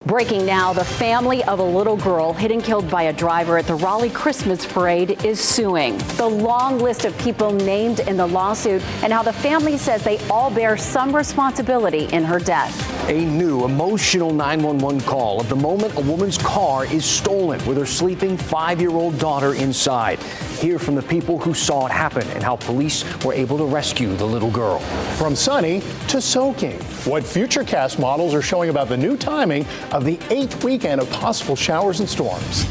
Breaking now, the family of a little girl hit and killed by a driver at the Raleigh Christmas parade is suing. The long list of people named in the lawsuit and how the family says they all bear some responsibility in her death. A new emotional 911 call of the moment a woman's car is stolen with her sleeping 5-year-old daughter inside. Hear from the people who saw it happen and how police were able to rescue the little girl. From sunny to soaking, what Futurecast models are showing about the new timing of the 8th weekend of possible showers and storms.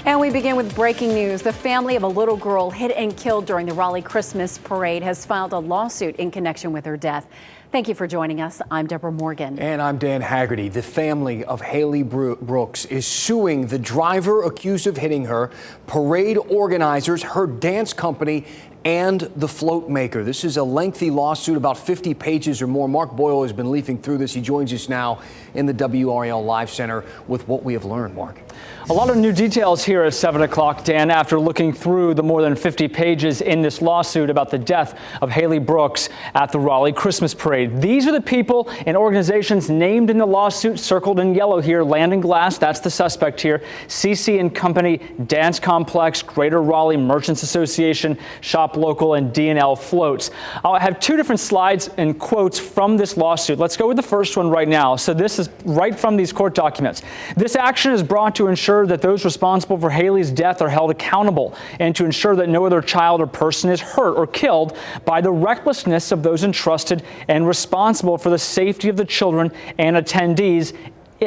And we begin with breaking news. The family of a little girl hit and killed during the Raleigh Christmas parade has filed a lawsuit in connection with her death. Thank you for joining us. I'm Deborah Morgan. And I'm Dan Haggerty. The family of Haley Brooks is suing the driver accused of hitting her, parade organizers, her dance company, and the float maker. This is a lengthy lawsuit, about 50 pages or more. Mark Boyle has been leafing through this. He joins us now in the WRAL Live Center with what we have learned, Mark. A lot of new details here at 7 o'clock, Dan, after looking through the more than 50 pages in this lawsuit about the death of Haley Brooks at the Raleigh Christmas parade. These are the people and organizations named in the lawsuit, circled in yellow here. Landon Glass, that's the suspect here. CC and Company, Dance Complex, Greater Raleigh Merchants Association, Shop Local, and D&L Floats. I have two different slides and quotes from this lawsuit. Let's go with the first one right now. So this is right from these court documents. This action is brought to ensure that those responsible for Haley's death are held accountable and to ensure that no other child or person is hurt or killed by the recklessness of those entrusted and responsible for the safety of the children and attendees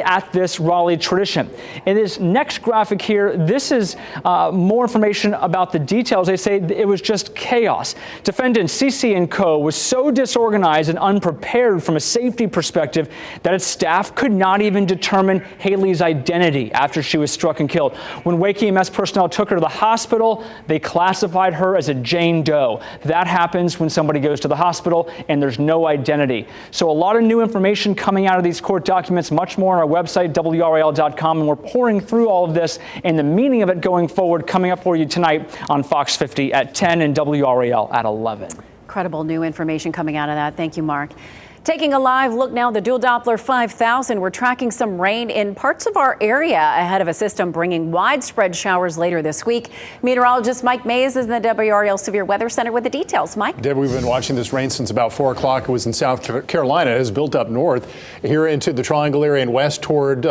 at this Raleigh tradition. In this next graphic here, this is more information about the details. They say it was just chaos. Defendant CC & Co. was so disorganized and unprepared from a safety perspective that its staff could not even determine Haley's identity after she was struck and killed. When Wake EMS personnel took her to the hospital, they classified her as a Jane Doe. That happens when somebody goes to the hospital and there's no identity. So a lot of new information coming out of these court documents, much more on our website, WRAL.com, and we're pouring through all of this and the meaning of it going forward, coming up for you tonight on Fox 50 at 10 and WRAL at 11. Incredible new information coming out of that. Thank you, Mark. Taking a live look now, the dual Doppler 5000. We're tracking some rain in parts of our area ahead of a system bringing widespread showers later this week. Meteorologist Mike Mays is in the WRAL Severe Weather Center with the details. Mike? Deb, we've been watching this rain since about 4 o'clock. It was in South Carolina. It has built up north here into the Triangle area and west toward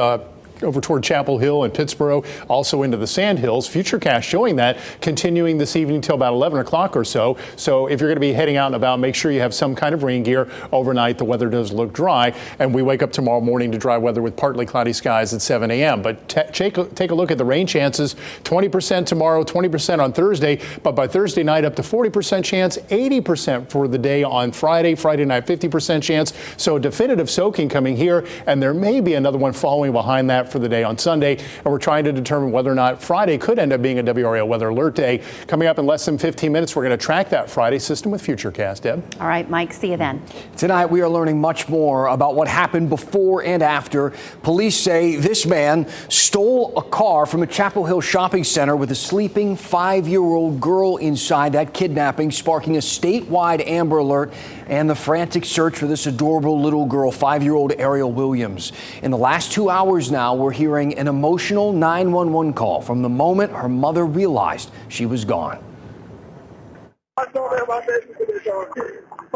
over toward Chapel Hill and Pittsboro, also into the Sand Hills. Futurecast showing that continuing this evening till about 11 o'clock or so. So if you're going to be heading out and about, make sure you have some kind of rain gear overnight. The weather does look dry, and we wake up tomorrow morning to dry weather with partly cloudy skies at 7 a.m. But take a look at the rain chances. 20% tomorrow, 20% on Thursday, but by Thursday night up to 40% chance, 80% for the day on Friday. Friday night, 50% chance. So definitive soaking coming here, and there may be another one following behind that for the day on Sunday, and we're trying to determine whether or not Friday could end up being a WRAL weather alert day. Coming up in less than 15 minutes, we're going to track that Friday system with Futurecast. Deb? All right, Mike, see you then. Tonight, we are learning much more about what happened before and after. Police say this man stole a car from a Chapel Hill shopping center with a sleeping 5-year-old girl inside. That kidnapping sparking a statewide Amber Alert and the frantic search for this adorable little girl, 5-year-old Ariel Williams. In the last 2 hours now, we're hearing an emotional 911 call from the moment her mother realized she was gone. I told her my baby's in the car.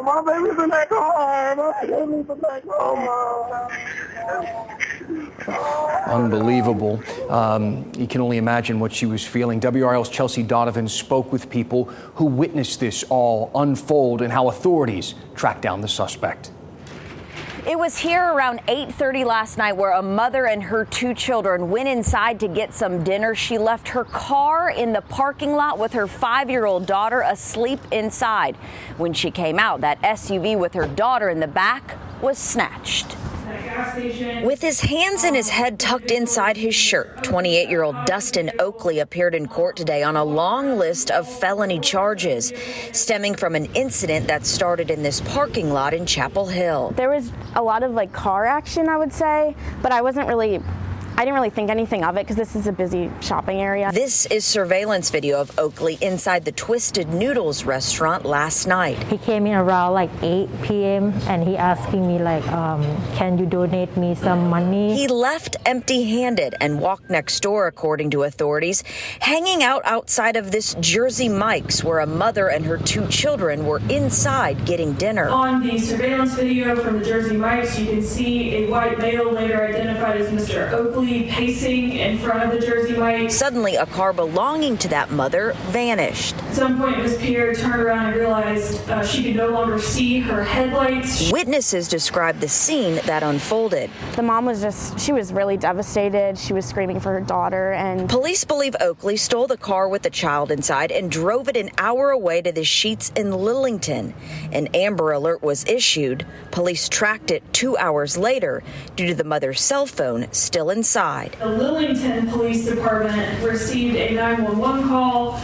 My baby's in that car. My baby's in that car. Unbelievable. You can only imagine what she was feeling. WRL's Chelsea Donovan spoke with people who witnessed this all unfold and how authorities tracked down the suspect. It was here around 8:30 last night where a mother and her 2 children went inside to get some dinner. She left her car in the parking lot with her 5-year-old daughter asleep inside. When she came out, that SUV with her daughter in the back was snatched. With his hands in his head tucked inside his shirt, 28-year-old Dustin Oakley appeared in court today on a long list of felony charges stemming from an incident that started in this parking lot in Chapel Hill. There was a lot of car action, I would say, but I wasn't really I didn't really think anything of it because this is a busy shopping area. This is surveillance video of Oakley inside the Twisted Noodles restaurant last night. He came in around like 8 p.m. and he asking me like, can you donate me some money? He left empty-handed and walked next door, according to authorities, hanging out outside of this Jersey Mike's where a mother and her 2 children were inside getting dinner. On the surveillance video from the Jersey Mike's, you can see a white male, later identified as Mr. Oakley, pacing in front of the Jersey Mike's. Suddenly, a car belonging to that mother vanished. At some point, Ms. Pierre turned around and realized she could no longer see her headlights. Witnesses described the scene that unfolded. The mom was she was really devastated. She was screaming for her daughter. And police believe Oakley stole the car with the child inside and drove it an hour away to the Sheets in Lillington. An Amber Alert was issued. Police tracked it 2 hours later due to the mother's cell phone still inside. The Lillington Police Department received a 911 call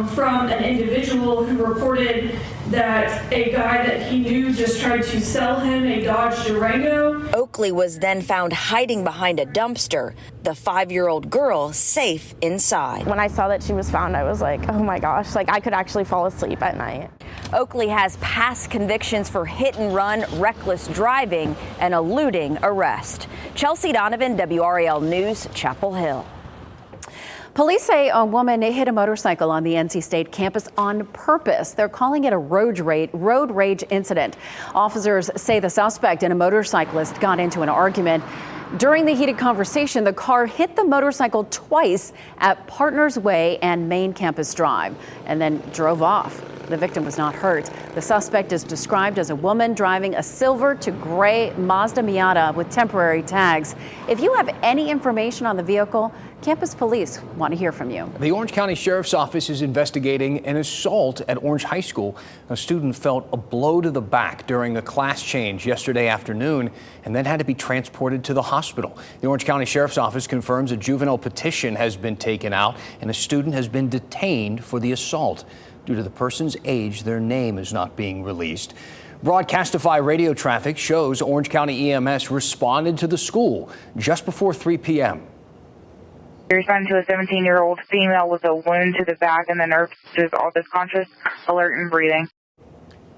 from an individual who reported that a guy that he knew just tried to sell him a Dodge Durango. Oakley was then found hiding behind a dumpster, the 5-year-old girl safe inside. when I saw that she was found, I was like, oh my gosh, like I could actually fall asleep at night. Oakley has past convictions for hit and run, reckless driving, and eluding arrest. Chelsea Donovan, WRAL News, Chapel Hill. Police say a woman hit a motorcycle on the NC State campus on purpose. They're calling it a road rage incident. Officers say the suspect and a motorcyclist got into an argument. During the heated conversation, the car hit the motorcycle twice at Partners Way and Main Campus Drive and then drove off. The victim was not hurt. The suspect is described as a woman driving a silver to gray Mazda Miata with temporary tags. If you have any information on the vehicle, campus police want to hear from you. The Orange County Sheriff's Office is investigating an assault at Orange High School. A student felt a blow to the back during a class change yesterday afternoon and then had to be transported to the hospital. The Orange County Sheriff's Office confirms a juvenile petition has been taken out and a student has been detained for the assault. Due to the person's age, their name is not being released. Broadcastify radio traffic shows Orange County EMS responded to the school just before 3 p.m. We responded to a 17-year-old female with a wound to the back and the nerve is conscious, alert, and breathing.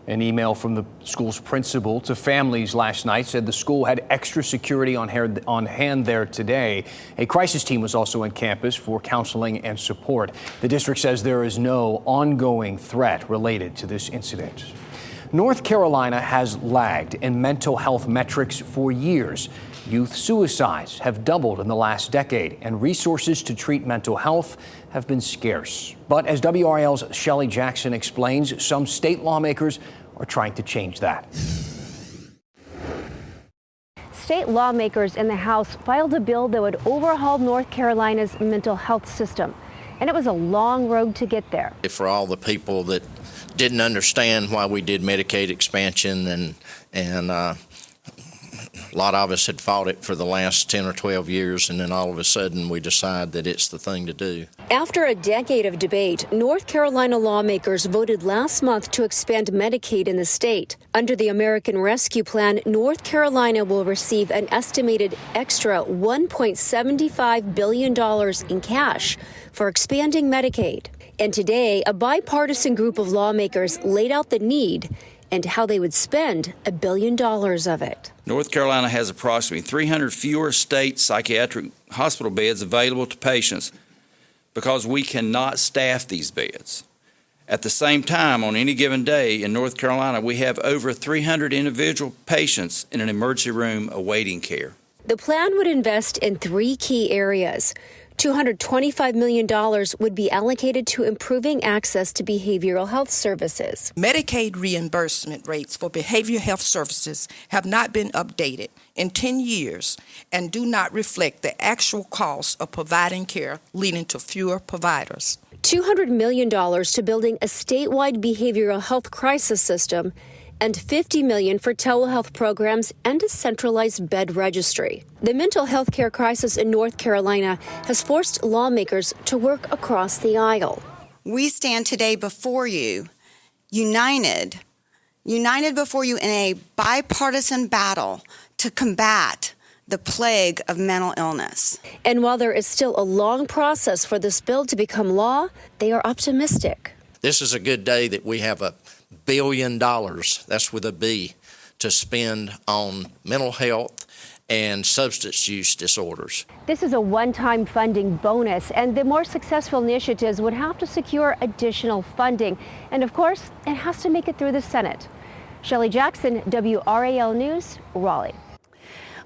An email from the school's principal to families last night said the school had extra security on hand there today. A crisis team was also on campus for counseling and support. The district says there is no ongoing threat related to this incident. North Carolina has lagged in mental health metrics for years. Youth suicides have doubled in the last decade, and resources to treat mental health have been scarce. But as WRAL's Shelley Jackson explains, some state lawmakers are trying to change that. State lawmakers in the House filed a bill that would overhaul North Carolina's mental health system. And it was a long road to get there. For all the people that didn't understand why we did Medicaid expansion and a lot of us had fought it for the last 10 or 12 years, and then all of a sudden we decide that it's the thing to do. After a decade of debate, North Carolina lawmakers voted last month to expand Medicaid in the state. Under the American Rescue Plan, North Carolina will receive an estimated extra $1.75 billion in cash for expanding Medicaid. And today, a bipartisan group of lawmakers laid out the need and how they would spend $1 billion of it. North Carolina has approximately 300 fewer state psychiatric hospital beds available to patients because we cannot staff these beds. At the same time, on any given day in North Carolina, we have over 300 individual patients in an emergency room awaiting care. The plan would invest in 3 key areas. $225 million would be allocated to improving access to behavioral health services. Medicaid reimbursement rates for behavioral health services have not been updated in 10 years and do not reflect the actual cost of providing care, leading to fewer providers. $200 million to building a statewide behavioral health crisis system, and $50 million for telehealth programs and a centralized bed registry. The mental health care crisis in North Carolina has forced lawmakers to work across the aisle. We stand today before you, united before you in a bipartisan battle to combat the plague of mental illness. And while there is still a long process for this bill to become law, they are optimistic. This is a good day that we have $1 billion, that's with a B, to spend on mental health and substance use disorders. This is a one-time funding bonus, and the more successful initiatives would have to secure additional funding. And of course, it has to make it through the Senate. Shelley Jackson, WRAL News, Raleigh.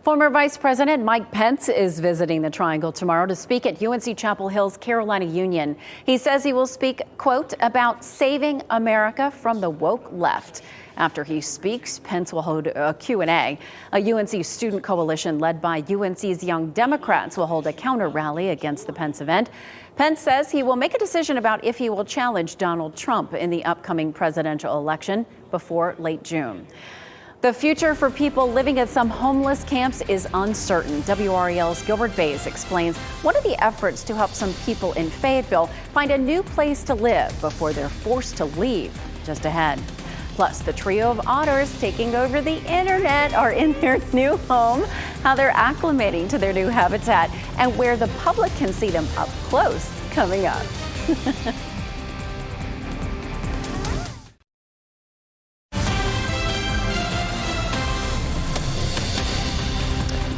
Former Vice President Mike Pence is visiting the Triangle tomorrow to speak at UNC Chapel Hill's Carolina Union. He says he will speak, quote, about saving America from the woke left. After he speaks, Pence will hold a Q&A. A UNC student coalition led by UNC's Young Democrats will hold a counter rally against the Pence event. Pence says he will make a decision about if he will challenge Donald Trump in the upcoming presidential election before late June. The future for people living at some homeless camps is uncertain. WRAL's Gilbert Bays explains what are the efforts to help some people in Fayetteville find a new place to live before they're forced to leave. Just ahead. Plus, the trio of otters taking over the internet are in their new home, how they're acclimating to their new habitat, and where the public can see them up close coming up.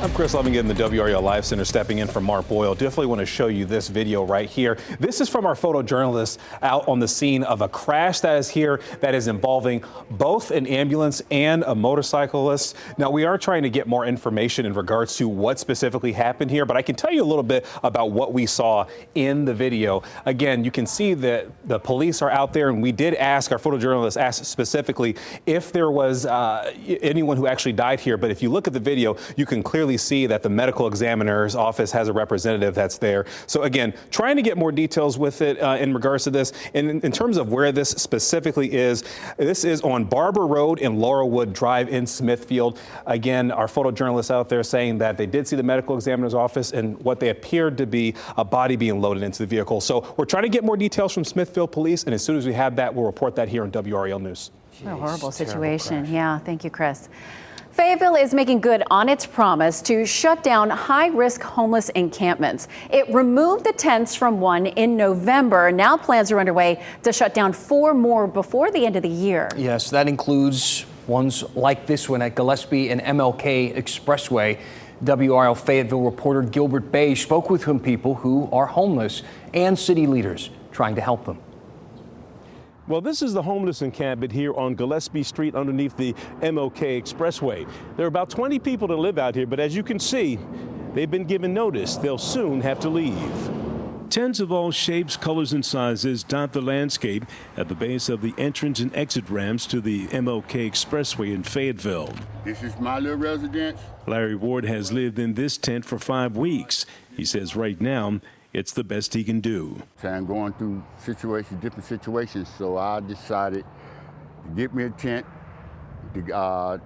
I'm Chris Lovington in the WRAL Live Center, stepping in for Mark Boyle. Definitely want to show you this video right here. This is from our photojournalist out on the scene of a crash that is here that is involving both an ambulance and a motorcyclist. Now, we are trying to get more information in regards to what specifically happened here, but I can tell you a little bit about what we saw in the video. Again, you can see that the police are out there, and we did ask, our photojournalist asked specifically if there was anyone who actually died here. But if you look at the video, you can clearly see that the medical examiner's office has a representative that's there. So again, trying to get more details with it in regards to this. And in terms of where this specifically is, this is on Barber Road and Laurelwood Drive in Smithfield. Again, our photojournalists out there saying that they did see the medical examiner's office and what they appeared to be a body being loaded into the vehicle. So we're trying to get more details from Smithfield Police, and as soon as we have that, we'll report that here on WRAL News. What a horrible situation. Yeah, thank you, Chris. Fayetteville is making good on its promise to shut down high-risk homeless encampments. It removed the tents from one in November. Now plans are underway to shut down 4 more before the end of the year. Yes, that includes ones like this one at Gillespie and MLK Expressway. WRAL Fayetteville reporter Gilbert Bays spoke with some people who are homeless and city leaders trying to help them. Well, this is the homeless encampment here on Gillespie Street underneath the MLK Expressway. There are about 20 people that live out here, but as you can see, they've been given notice they'll soon have to leave. Tents of all shapes, colors, and sizes dot the landscape at the base of the entrance and exit ramps to the MLK Expressway in Fayetteville. This is my little residence. Larry Ward has lived in this tent for 5 weeks. He says right now, it's the best he can do. I'm going through different situations, so I decided to get me a tent to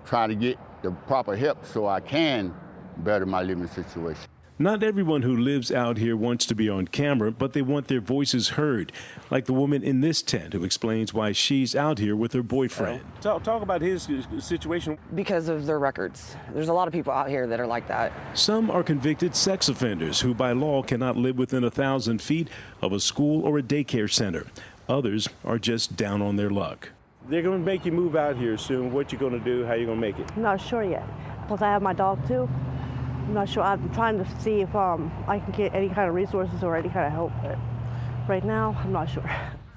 try to get the proper help so I can better my living situation. Not everyone who lives out here wants to be on camera, but they want their voices heard, like the woman in this tent who explains why she's out here with her boyfriend. Talk about his situation. Because of their records. There's a lot of people out here that are like that. Some are convicted sex offenders who by law cannot live within 1,000 feet of a school or a daycare center. Others are just down on their luck. They're going to make you move out here soon. What you going to do? How you going to make it? I'm not sure yet. Plus I have my dog too. I'm not sure. I'm trying to see if I can get any kind of resources or any kind of help, but right now, I'm not sure.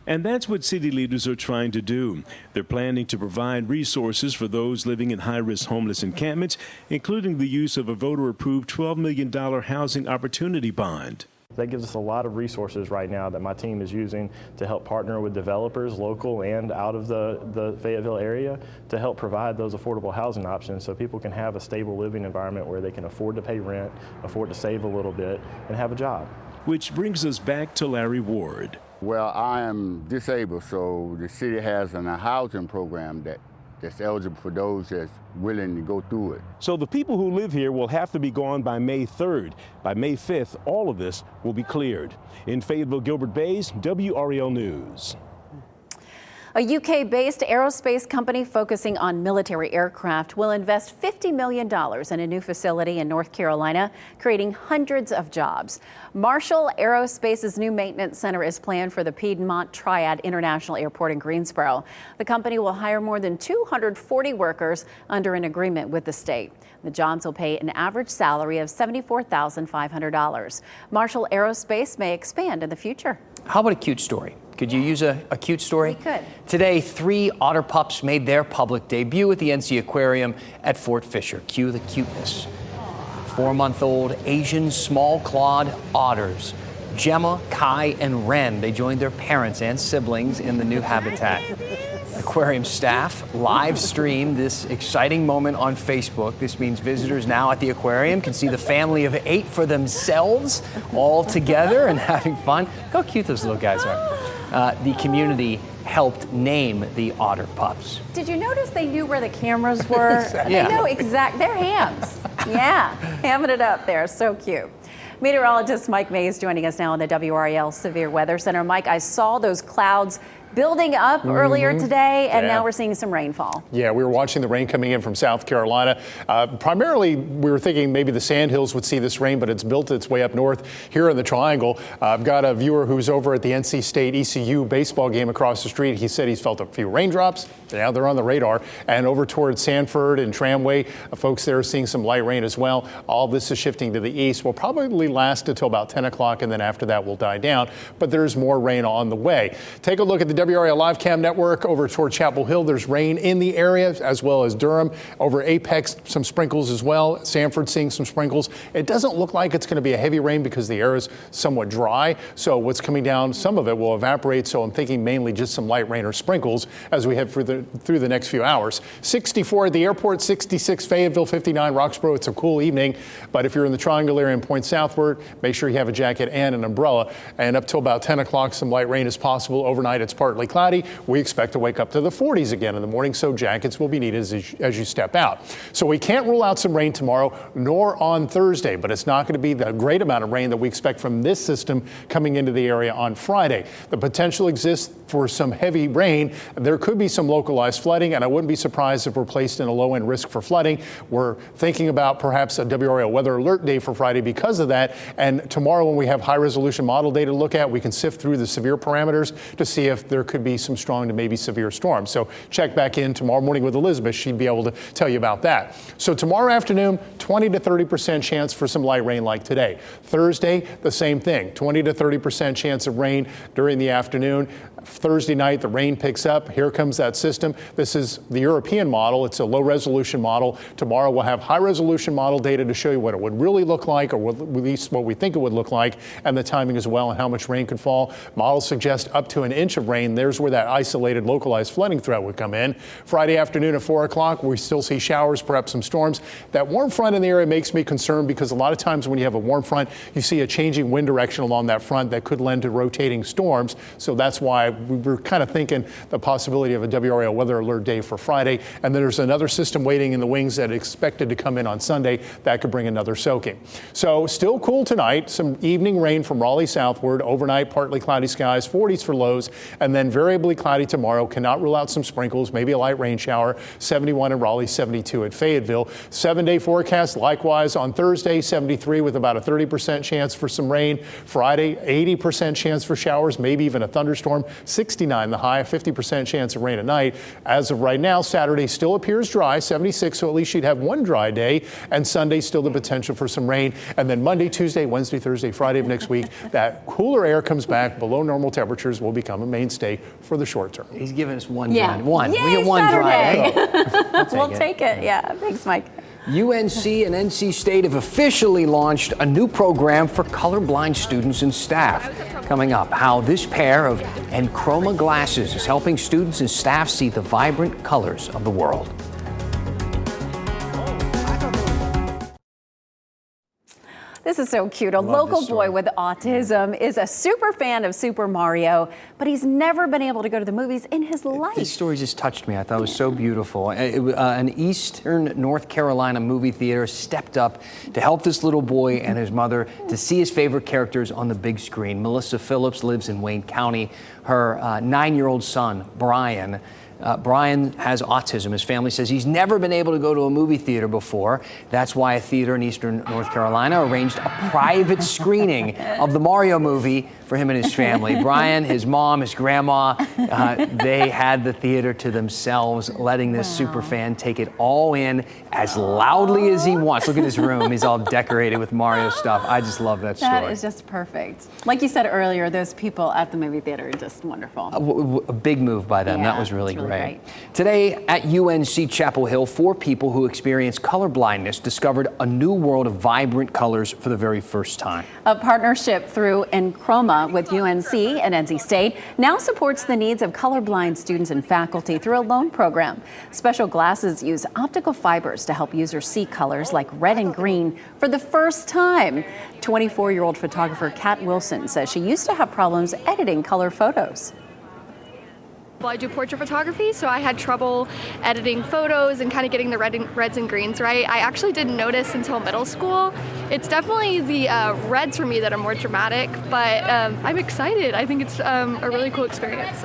And that's what city leaders are trying to do. They're planning to provide resources for those living in high-risk homeless encampments, including the use of a voter-approved $12 million housing opportunity bond. That gives us a lot of resources right now that my team is using to help partner with developers, local and out of the Fayetteville area, to help provide those affordable housing options so people can have a stable living environment where they can afford to pay rent, afford to save a little bit, and have a job. Which brings us back to Larry Ward. Well, I am disabled, so the city has a housing program that's eligible for those that's willing to go through it. So the people who live here will have to be gone by May 3rd. By May 5th, all of this will be cleared. In Fayetteville, Gilbert Bays, WRAL News. A UK-based aerospace company focusing on military aircraft will invest $50 million in a new facility in North Carolina, creating hundreds of jobs. Marshall Aerospace's new maintenance center is planned for the Piedmont Triad International Airport in Greensboro. The company will hire more than 240 workers under an agreement with the state. The jobs will pay an average salary of $74,500. Marshall Aerospace may expand in the future. How about a cute story? Could you use a cute story? We could. Today, 3 otter pups made their public debut at the NC Aquarium at Fort Fisher. Cue the cuteness. 4-month-old Asian small-clawed otters, Gemma, Kai, and Ren. They joined their parents and siblings in the new habitat. Aquarium staff live streamed this exciting moment on Facebook. This means visitors now at the aquarium can see the family of 8 for themselves, all together and having fun. Look how cute those little guys are. The community helped name the otter pups. Did you notice they knew where the cameras were? Yeah. They know they're hams. Yeah, hamming it up there. So cute. Meteorologist Mike Mays joining us now in the WRAL Severe Weather Center. Mike, I saw those clouds building up earlier today, and now we're seeing some rainfall. Yeah, we were watching the rain coming in from South Carolina. Primarily, we were thinking maybe the Sandhills would see this rain, but it's built its way up north here in the Triangle. I've got a viewer who's over at the NC State ECU baseball game across the street. He said he's felt a few raindrops. Now they're on the radar. And over towards Sanford and Tramway, folks there are seeing some light rain as well. All this is shifting to the east. Will probably last until about 10 o'clock, and then after that will die down. But there's more rain on the way. Take a look at the WRAL Live Cam Network over toward Chapel Hill. There's rain in the area as well as Durham. Over Apex, some sprinkles as well. Sanford seeing some sprinkles. It doesn't look like it's going to be a heavy rain because the air is somewhat dry. So what's coming down, some of it will evaporate. So I'm thinking mainly just some light rain or sprinkles as we head through the next few hours. 64 at the airport, 66 Fayetteville, 59 Roxborough. It's a cool evening. But if you're in the Triangle area and point southward, make sure you have a jacket and an umbrella. And up till about 10 o'clock, some light rain is possible. Overnight, it's partly cloudy. We expect to wake up to the 40s again in the morning, so jackets will be needed as you step out. So we can't rule out some rain tomorrow, nor on Thursday, but it's not going to be the great amount of rain that we expect from this system coming into the area on Friday. The potential exists for some heavy rain. There could be some localized flooding, and I wouldn't be surprised if we're placed in a low-end risk for flooding. We're thinking about perhaps a WRAL weather alert day for Friday because of that. And tomorrow, when we have high-resolution model data to look at, we can sift through the severe parameters to see if there could be some strong to maybe severe storms. So check back in tomorrow morning with Elizabeth. She'd be able to tell you about that. So tomorrow afternoon, 20 to 30% chance for some light rain like today. Thursday, the same thing, 20 to 30% chance of rain during the afternoon. Thursday night, the rain picks up. Here comes that system. This is the European model. It's a low resolution model. Tomorrow we'll have high resolution model data to show you what it would really look like, or at least what we think it would look like, and the timing as well, and how much rain could fall. Models suggest up to an inch of rain. There's where that isolated localized flooding threat would come in. Friday afternoon at 4 o'clock, we still see showers, perhaps some storms. That warm front in the area makes me concerned because a lot of times when you have a warm front, you see a changing wind direction along that front that could lend to rotating storms. So that's why we were kind of thinking the possibility of a WRAL weather alert day for Friday. And then there's another system waiting in the wings that expected to come in on Sunday that could bring another soaking. So still cool tonight. Some evening rain from Raleigh southward. Overnight, partly cloudy skies, 40s for lows, and then variably cloudy tomorrow. Cannot rule out some sprinkles, maybe a light rain shower. 71 in Raleigh, 72 at Fayetteville. 7-day forecast likewise on Thursday, 73 with about a 30% chance for some rain. Friday, 80% chance for showers, maybe even a thunderstorm. 69 the high, 50% chance of rain at night. As of right now, Saturday still appears dry, 76, so at least you'd have one dry day. And Sunday, still the potential for some rain. And then Monday, Tuesday, Wednesday, Thursday, Friday of next week, that cooler air comes back. Below normal temperatures will become a mainstay for the short term. He's giving us one Yeah. dry. One. Yay, We get one Saturday. dry day. We'll take it. Yeah. Thanks, Mike. UNC and NC State have officially launched a new program for colorblind students and staff. Coming up, how this pair of Enchroma glasses is helping students and staff see the vibrant colors of the world. This is so cute. A local boy with autism is a super fan of Super Mario, but he's never been able to go to the movies in his life. This story just touched me. I thought it was so beautiful. An Eastern North Carolina movie theater stepped up to help this little boy and his mother to see his favorite characters on the big screen. Melissa Phillips lives in Wayne County. Her 9-year-old son, Brian, has autism. His family says he's never been able to go to a movie theater before. That's why a theater in Eastern North Carolina arranged a private screening of the Mario movie for him and his family. Brian, his mom, his grandma, they had the theater to themselves, letting this super fan take it all in as loudly as he wants. Look at his room. He's all decorated with Mario stuff. I just love that story. That is just perfect. Like you said earlier, those people at the movie theater are just wonderful. A big move by them. Yeah, that was really great. great. Today at UNC Chapel Hill, 4 people who experience color blindness discovered a new world of vibrant colors for the very first time. A partnership through Enchroma with UNC and NC State now supports the needs of colorblind students and faculty through a loan program. Special glasses use optical fibers to help users see colors like red and green for the first time. 24-year-old photographer Kat Wilson says she used to have problems editing color photos. Well, I do portrait photography, so I had trouble editing photos and kind of getting the reds and greens right. I actually didn't notice until middle school. It's definitely the reds for me that are more dramatic, but I'm excited. I think it's a really cool experience.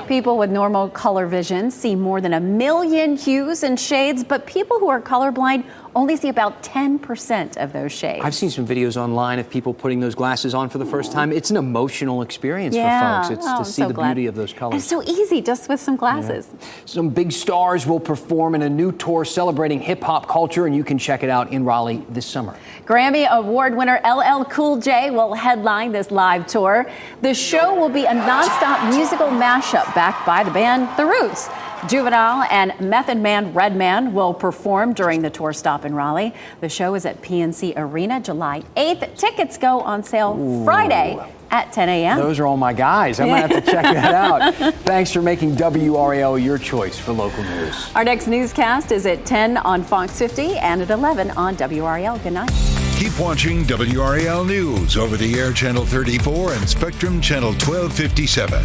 People with normal color vision see more than 1 million hues and shades, but people who are colorblind only see about 10% of those shades. I've seen some videos online of people putting those glasses on for the first time. It's an emotional experience for folks. It's to see the beauty of those colors. It's so easy just with some glasses. Yeah. Some big stars will perform in a new tour celebrating hip-hop culture, and you can check it out in Raleigh this summer. Grammy Award winner LL Cool J will headline this live tour. The show will be a nonstop musical mashup backed by the band The Roots. Juvenile and Method Man Redman will perform during the tour stop in Raleigh. The show is at PNC Arena July 8th. Tickets go on sale Friday at 10 a.m. Those are all my guys. I might have to check that out. Thanks for making WRAL your choice for local news. Our next newscast is at 10 on Fox 50 and at 11 on WRAL. Good night. Keep watching WRAL News over the air Channel 34 and Spectrum Channel 1257.